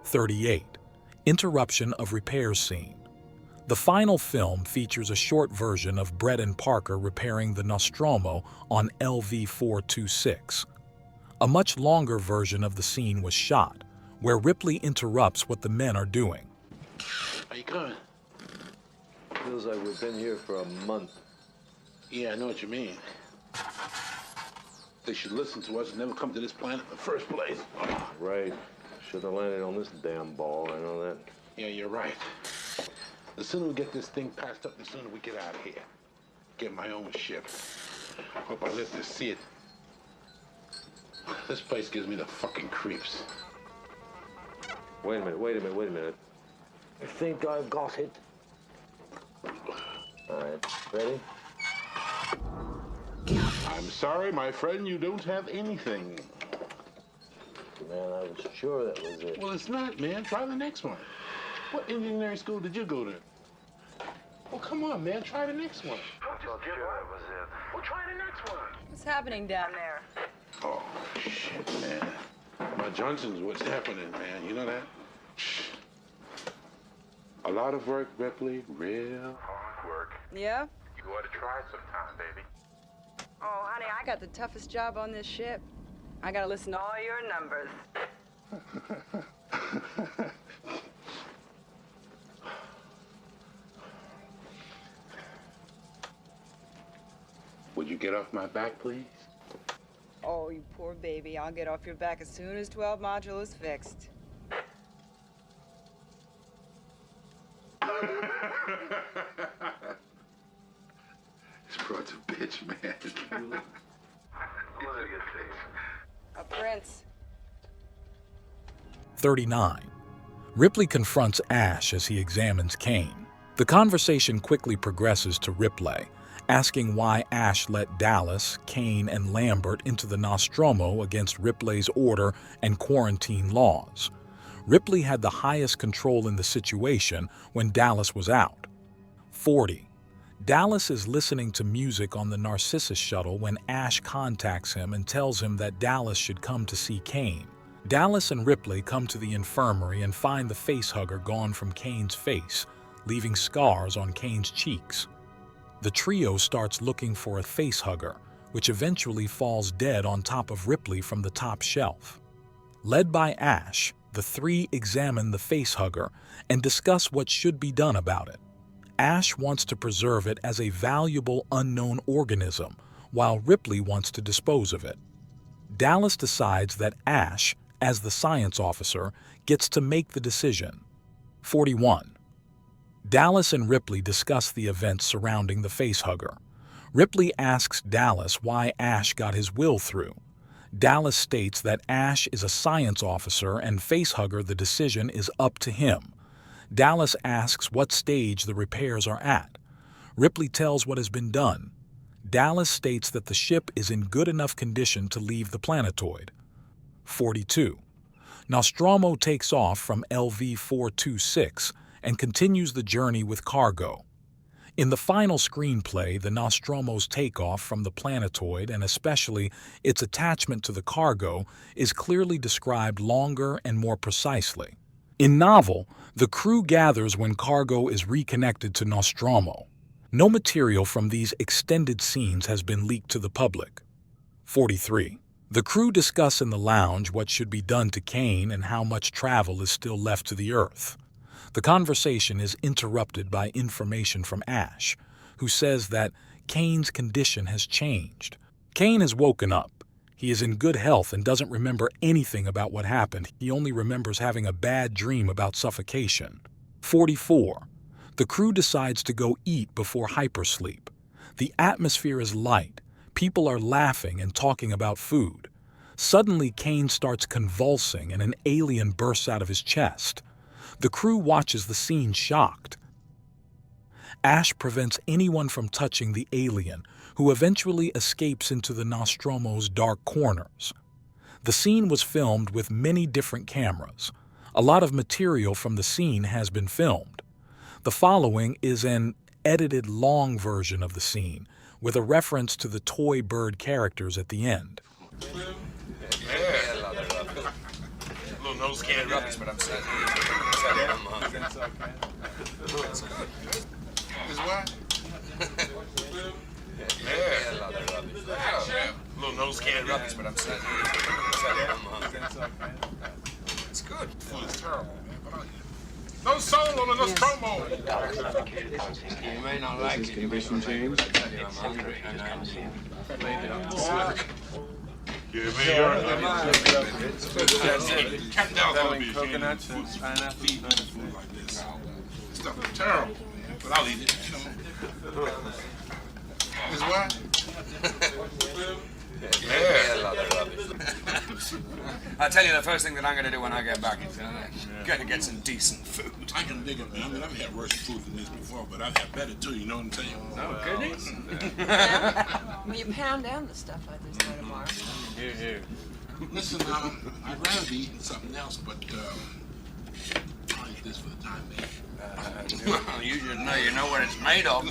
38. Interruption of repairs scene. The final film features a short version of Brett and Parker repairing the Nostromo on LV-426. A much longer version of the scene was shot, where Ripley interrupts what the men are doing. Are you coming? Feels like we've been here for a month. Yeah, I know what you mean. They should listen to us and never come to this planet in the first place. Right. Should have landed on this damn ball, I know that. Yeah, you're right. The sooner we get this thing patched up, the sooner we get out of here. Get my own ship. Hope I live to see it. This place gives me the fucking creeps. Wait a minute. I think I've got it. All right, ready? I'm sorry, my friend, you don't have anything. Man, I was sure that was it. Well, it's not, man. Try the next one. What engineering school did you go to? Well, come on, man. Try the next one. I thought sure that was it. Well, try the next one. What's happening down there? Oh, shit, man. My Johnson's what's happening, man. You know that? Shh. A lot of work, Ripley. Real hard work. Yeah? You ought to try sometime, baby. Oh, honey, I got the toughest job on this ship. I gotta listen to all your numbers. Would you get off my back, please? Oh, you poor baby. I'll get off your back as soon as 12 module is fixed. This broad's a bitch, man. A prince. 39. Ripley confronts Ash as he examines Kane. The conversation quickly progresses to Ripley, asking why Ash let Dallas, Kane, and Lambert into the Nostromo against Ripley's order and quarantine laws. Ripley had the highest control in the situation when Dallas was out. 40. Dallas is listening to music on the Narcissus shuttle when Ash contacts him and tells him that Dallas should come to see Kane. Dallas and Ripley come to the infirmary and find the facehugger gone from Kane's face, leaving scars on Kane's cheeks. The trio starts looking for a facehugger, which eventually falls dead on top of Ripley from the top shelf. Led by Ash, the three examine the facehugger and discuss what should be done about it. Ash wants to preserve it as a valuable unknown organism, while Ripley wants to dispose of it. Dallas decides that Ash, as the science officer, gets to make the decision. 41. Dallas and Ripley discuss the events surrounding the facehugger. Ripley asks Dallas why Ash got his will through. Dallas states that Ash is a science officer and facehugger the decision is up to him. Dallas asks what stage the repairs are at. Ripley tells what has been done. Dallas states that the ship is in good enough condition to leave the planetoid. 42. Nostromo takes off from LV-426 and continues the journey with cargo. In the final screenplay, the Nostromo's takeoff from the planetoid, and especially its attachment to the cargo, is clearly described longer and more precisely. In novel, the crew gathers when cargo is reconnected to Nostromo. No material from these extended scenes has been leaked to the public. 43. The crew discuss in the lounge what should be done to Kane and how much travel is still left to the Earth. The conversation is interrupted by information from Ash, who says that Kane's condition has changed. Kane has woken up. He is in good health and doesn't remember anything about what happened. He only remembers having a bad dream about suffocation. 44. The crew decides to go eat before hypersleep. The atmosphere is light. People are laughing and talking about food. Suddenly, Kane starts convulsing and an alien bursts out of his chest. The crew watches the scene shocked. Ash prevents anyone from touching the alien, who eventually escapes into the Nostromo's dark corners. The scene was filmed with many different cameras. A lot of material from the scene has been filmed. The following is an edited long version of the scene, with a reference to the toy bird characters at the end. Little no scan rubbish, but I'm certainly I'm hungry. That's good. Is what? Yeah, a lot of rubbish. Yeah. Little nose can rubbish, but I'm certainly I'm hungry. It's good. Food is terrible, man, but I'll eat it. No soul on the Nostromo. You may not like it. Condition change. I'm hungry and I'm Give me your coconuts and pineapple food like this. Stuff is terrible, man, but I'll eat it, you know. Is what? Yeah, a lot of rubbish. I'll tell you the first thing that I'm going to do when I get back is going to get some decent food. I can dig it, man. I mean, I've had worse food than this before, but I've had better too, you know what I'm saying? Oh, goodness. Well, you pound down the stuff like this by tomorrow. Here. Listen, I'd rather be eating something else, but I'll eat this for the time being. Well, you just know what it's made of.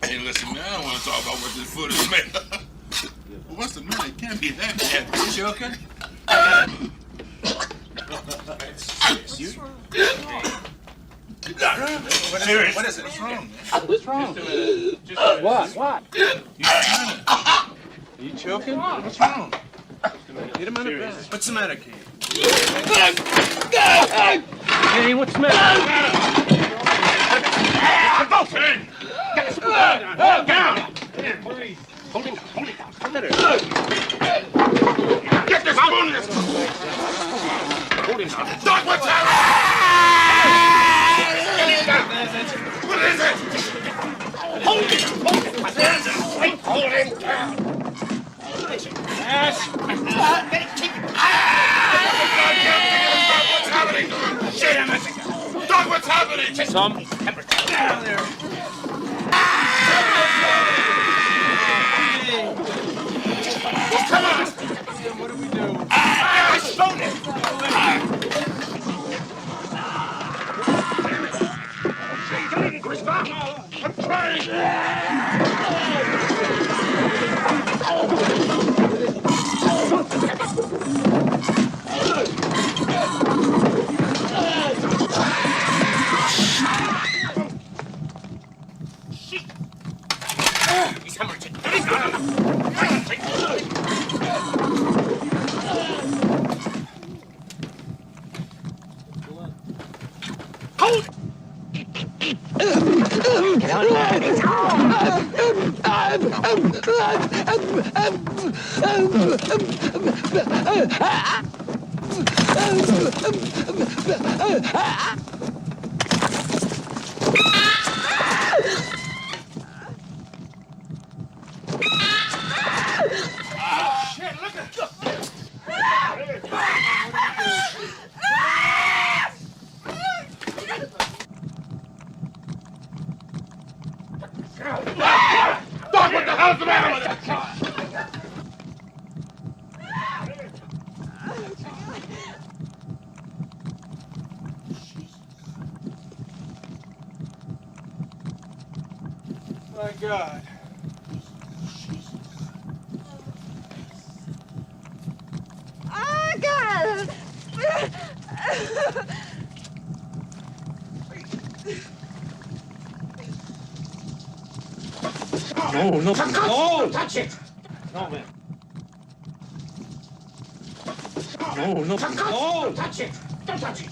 Hey, listen, man, I don't want to talk about what this food is made of. Well, what's the matter? It can't be that bad. You joking? What is it? What's wrong, man? What's wrong? What? Are you choking? What's wrong? Get him out of bed. What's the matter, Kane? Kane, what's the matter? Kane! Down! Hold him down. Get this spoon! Hold him down. Doc, what's happening? What is it? Hold him down. Yes. What's happening? Shit! Doc, what's happening? Some temperature. Down there. Come on! What do we do? Stone it! I'm trying! He's hemorrhaging. Hold! Doc, what the hell's the matter with it? My God. Oh, God! No. Touch it. No, man. No. Touch it. Don't touch it.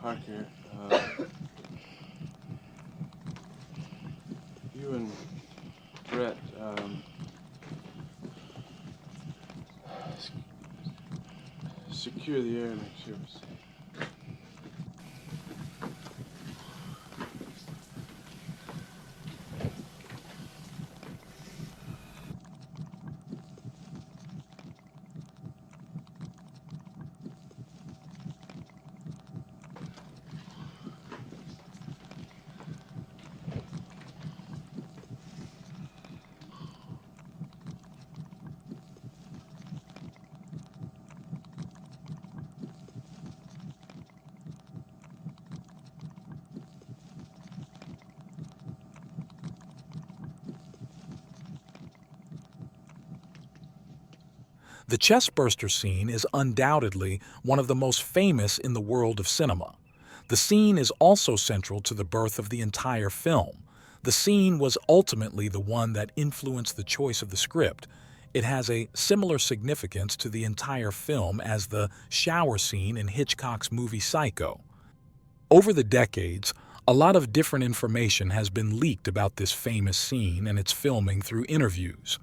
Parker, you and Brett, secure the air and make sure we're safe. The Chestburster scene is undoubtedly one of the most famous in the world of cinema. The scene is also central to the birth of the entire film. The scene was ultimately the one that influenced the choice of the script. It has a similar significance to the entire film as the shower scene in Hitchcock's movie Psycho. Over the decades, a lot of different information has been leaked about this famous scene and its filming through interviews.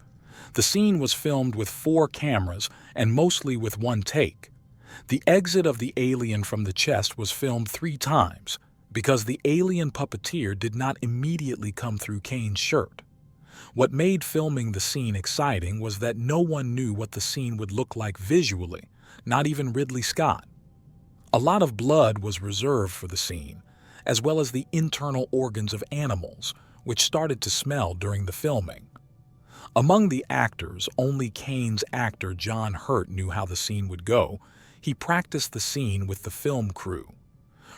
The scene was filmed with 4 cameras and mostly with one take. The exit of the alien from the chest was filmed 3 times because the alien puppeteer did not immediately come through Kane's shirt. What made filming the scene exciting was that no one knew what the scene would look like visually, not even Ridley Scott. A lot of blood was reserved for the scene, as well as the internal organs of animals, which started to smell during the filming. Among the actors, only Kane's actor John Hurt knew how the scene would go. He practiced the scene with the film crew.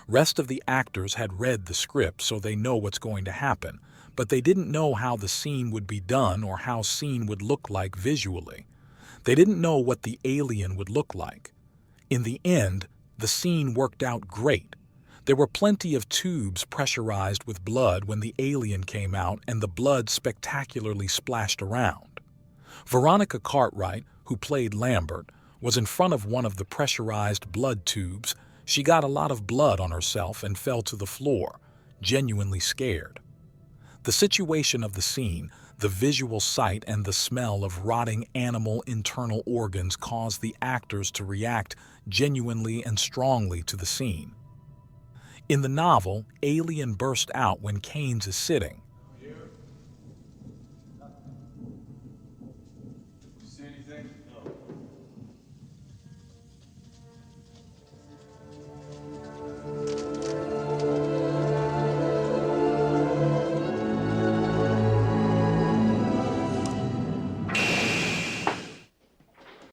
Rest of the actors had read the script, so they know what's going to happen, but they didn't know how the scene would be done or how scene would look like visually. They didn't know what the alien would look like. In the end, the scene worked out great. There were plenty of tubes pressurized with blood when the alien came out, and the blood spectacularly splashed around. Veronica Cartwright, who played Lambert, was in front of one of the pressurized blood tubes. She got a lot of blood on herself and fell to the floor, genuinely scared. The situation of the scene, the visual sight, and the smell of rotting animal internal organs caused the actors to react genuinely and strongly to the scene. In the novel, alien burst out when Kane's is sitting.